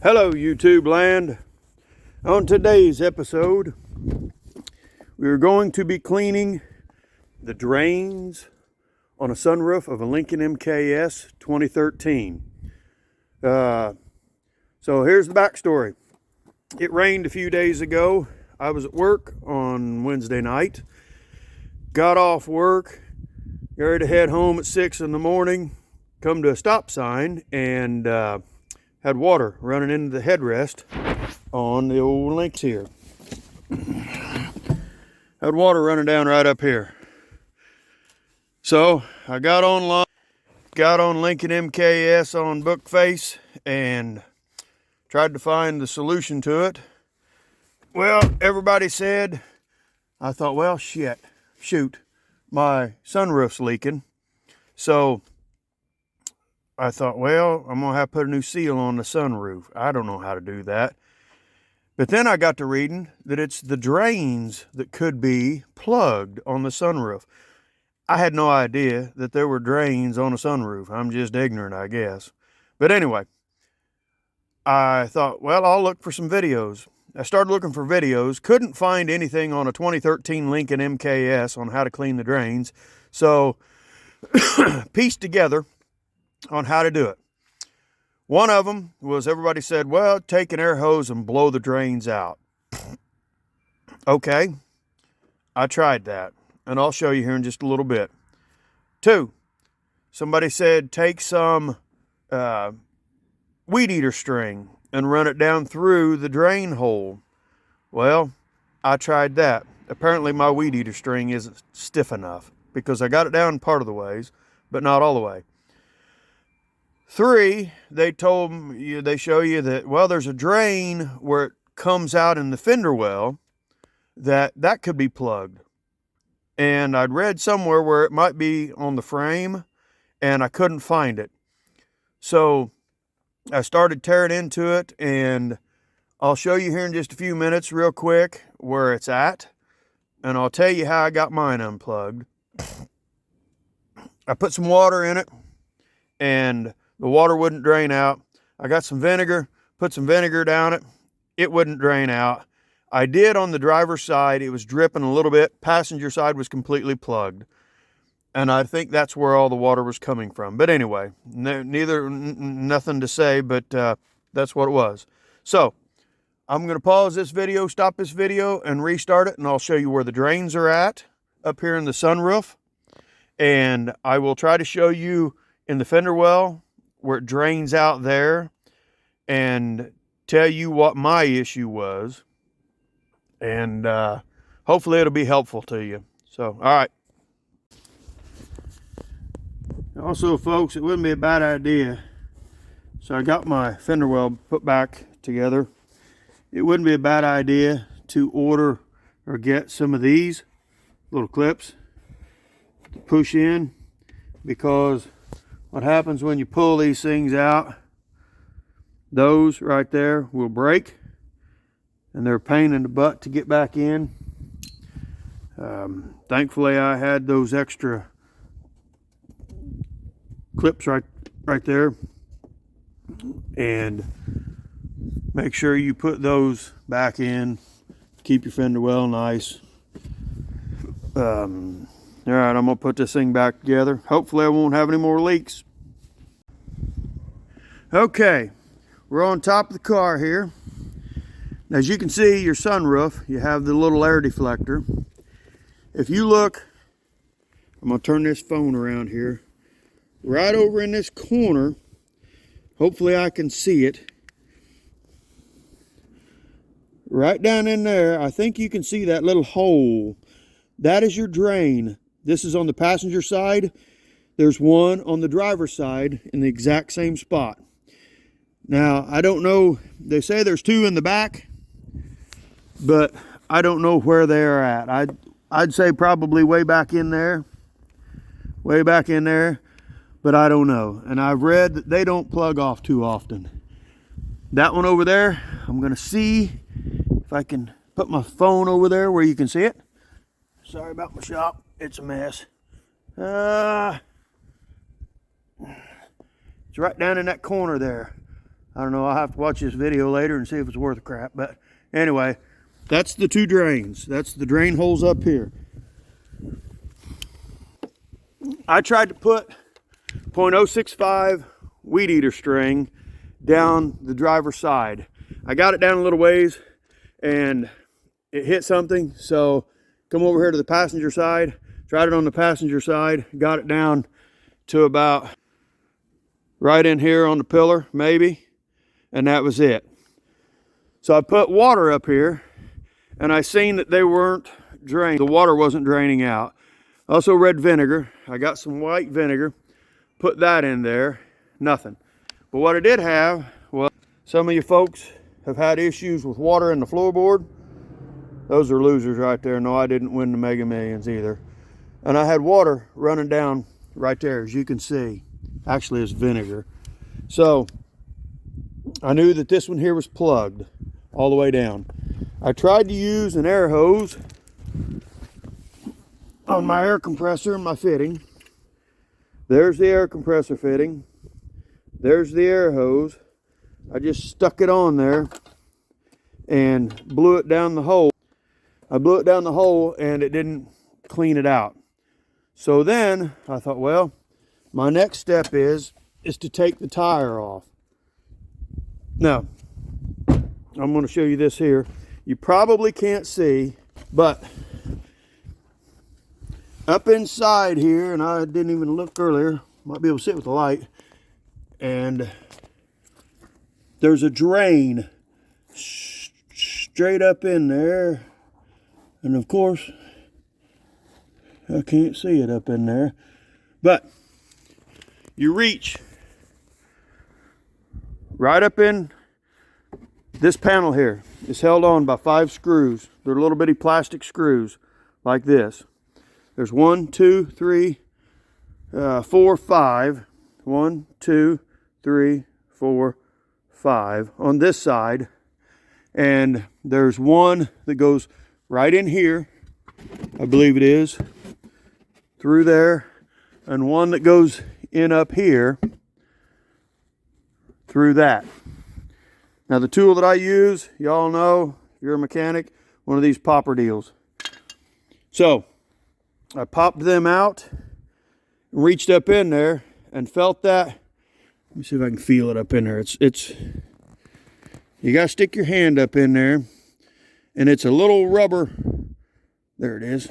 Hello YouTube land. On today's episode, we're going to be cleaning the drains on a sunroof of a Lincoln MKS 2013. So here's the backstory. It rained a few days ago. I was at work on Wednesday night. Got off work, got ready to head home at 6 in the morning, come to a stop sign, and had water running into the headrest on the old links here. Had water running down right up here. So I got online, got on Lincoln MKS on Bookface and tried to find the solution to it. Well, everybody said, I thought, well, shoot, my sunroof's leaking. So I thought, well, I'm going to have to put a new seal on the sunroof. I don't know how to do that. But then I got to reading that it's the drains that could be plugged on the sunroof. I had no idea that there were drains on a sunroof. I'm just ignorant, I guess. But anyway, I thought, well, I'll look for some videos. I started looking for videos, couldn't find anything on a 2013 Lincoln MKS on how to clean the drains. So pieced together on how to do it. One of them was, everybody said, well, take an air hose and blow the drains out. Okay, I tried that, and I'll show you here in just a little bit. Two, somebody said take some weed eater string and run it down through the drain hole. Well, I tried that. Apparently my weed eater string isn't stiff enough because I got it down part of the ways, but not all the way. Three, they show you that, well, there's a drain where it comes out in the fender well that could be plugged. And I'd read somewhere where it might be on the frame and I couldn't find it. So I started tearing into it, and I'll show you here in just a few minutes real quick where it's at. And I'll tell you how I got mine unplugged. I put some water in it and the water wouldn't drain out. I got some vinegar, put some vinegar down it. It wouldn't drain out. I did on the driver's side. It was dripping a little bit. Passenger side was completely plugged. And I think that's where all the water was coming from. But anyway, nothing to say, but that's what it was. So I'm going to pause this video, stop this video, and restart it. And I'll show you where the drains are at up here in the sunroof. And I will try to show you in the fender well where it drains out there and tell you what my issue was. And hopefully it'll be helpful to you. So, all right. Also, folks, it wouldn't be a bad idea. So I got my fender well put back together. It wouldn't be a bad idea to order or get some of these little clips to push in, because what happens when you pull these things out, those right there will break, and they're a pain in the butt to get back in. Thankfully I had those extra clips right there, and make sure you put those back in. Keep your fender well nice. All right, I'm gonna put this thing back together. Hopefully I won't have any more leaks. Okay, we're on top of the car here. As you can see, your sunroof, you have the little air deflector. If you look, I'm gonna turn this phone around here. Right over in this corner, hopefully I can see it. Right down in there, I think you can see that little hole. That is your drain. This is on the passenger side. There's one on the driver's side in the exact same spot. Now, I don't know, they say there's two in the back, but I don't know where they're at. I'd say probably way back in there, but I don't know. And I've read that they don't plug off too often. That one over there, I'm gonna see if I can put my phone over there where you can see it. Sorry about my shop, it's a mess. It's right down in that corner there. I don't know, I'll have to watch this video later and see if it's worth a crap. But anyway, that's the two drains. That's the drain holes up here. I tried to put .065 weed eater string down the driver's side. I got it down a little ways and it hit something, so come over here to the passenger side, tried it on the passenger side, got it down to about right in here on the pillar maybe, and that was it. So I put water up here and I seen that they weren't drained. The water wasn't draining out. Also red vinegar. I got some white vinegar, put that in there, nothing. But what I did have, well, some of you folks have had issues with water in the floorboard. Those are losers right there. No, I didn't win the Mega Millions either. And I had water running down right there, as you can see. Actually, it's vinegar. So I knew that this one here was plugged all the way down. I tried to use an air hose on my air compressor and my fitting. There's the air compressor fitting. There's the air hose. I just stuck it on there and blew it down the hole. I blew it down the hole and it didn't clean it out. So then I thought, well, my next step is to take the tire off. Now, I'm going to show you this here. You probably can't see, but up inside here, and I didn't even look earlier, might be able to see it with the light, and there's a drain straight up in there, and of course I can't see it up in there, but you reach right up in this panel here. It's held on by 5 screws. They're little bitty plastic screws like this. There's 1, 2, 3, 4, 5. 1, 2, 3, 4, 5 on this side. And there's one that goes right in here, I believe it is, through there, and one that goes in up here through that. Now the tool that I use, y'all know, if you're a mechanic, one of these popper deals. So I popped them out, reached up in there and felt that. Let me see if I can feel it up in there. It's you gotta stick your hand up in there, and it's a little rubber. There it is.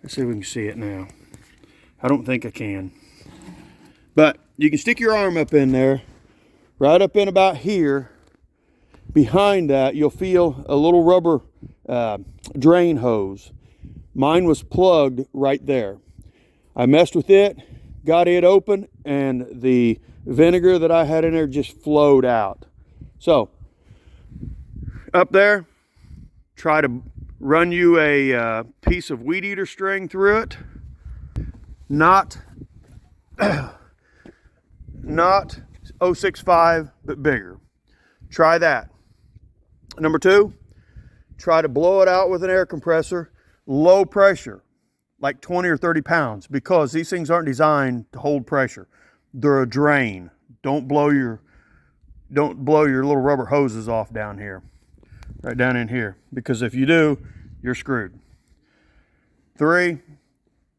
Let's see if we can see it now. I don't think I can. But you can stick your arm up in there, right up in about here. Behind that, you'll feel a little rubber drain hose. Mine was plugged right there. I messed with it, got it open, and the vinegar that I had in there just flowed out. So, up there, try to run you a piece of weed eater string through it. Not 065, but bigger. Try that. Number 2, try to blow it out with an air compressor, low pressure, like 20 or 30 pounds, because these things aren't designed to hold pressure. They're a drain. Don't blow your little rubber hoses off down here, right down in here, because if you do, you're screwed. 3,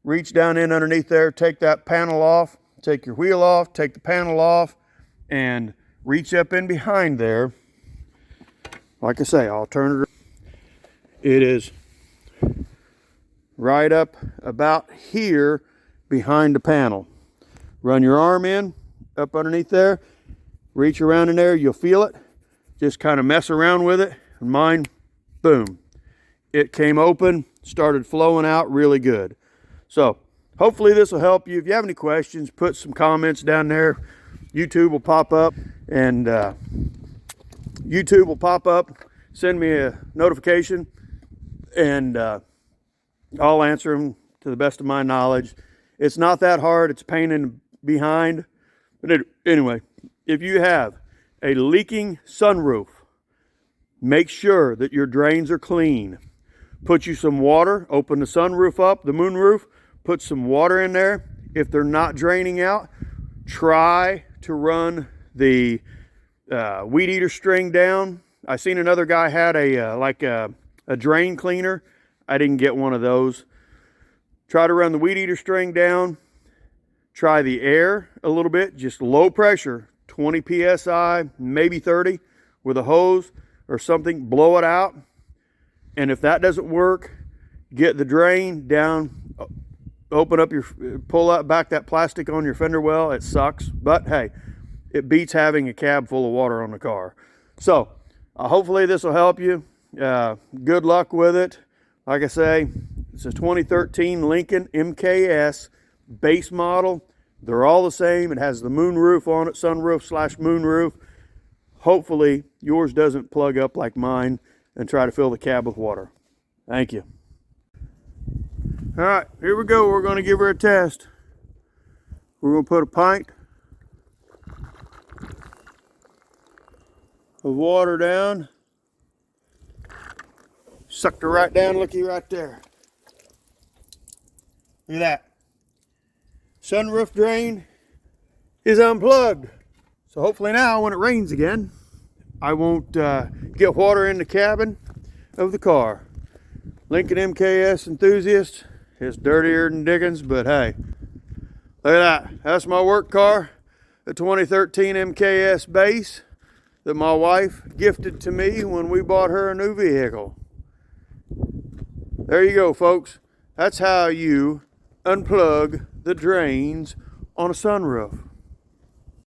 reach down in underneath there, take that panel off, take your wheel off, take the panel off, and reach up in behind there. Like I say, I'll turn it around. It is right up about here behind the panel. Run your arm in, up underneath there, reach around in there, you'll feel it. Just kind of mess around with it, and mine, boom. It came open, started flowing out really good. So, hopefully this will help you. If you have any questions, put some comments down there. YouTube will pop up, and send me a notification, and I'll answer them to the best of my knowledge. It's not that hard. It's a pain in the behind. But anyway, if you have a leaking sunroof, make sure that your drains are clean. Put you some water, open the sunroof up, the moonroof, put some water in there. If they're not draining out, try to run the weed eater string down. I seen another guy had a drain cleaner. I didn't get one of those. Try to run the weed eater string down. Try the air a little bit, just low pressure, 20 psi, maybe 30, with a hose or something. Blow it out. And if that doesn't work, get the drain down, open up pull out back that plastic on your fender well. It sucks, but hey, it beats having a cab full of water on the car. So hopefully this will help you. Good luck with it. Like I say, it's a 2013 Lincoln MKS base model. They're all the same. It has the moonroof on it, sunroof / moonroof. Hopefully yours doesn't plug up like mine and try to fill the cab with water. Thank you. All right, here we go. We're going to give her a test. We're going to put a pint of water down. Sucked her right down, looky right there. Look at that. Sunroof drain is unplugged. So hopefully now when it rains again, I won't get water in the cabin of the car. Lincoln MKS enthusiast. It's dirtier than Dickens, but hey, look at that. That's my work car, the 2013 MKS base that my wife gifted to me when we bought her a new vehicle. There you go, folks. That's how you unplug the drains on a sunroof.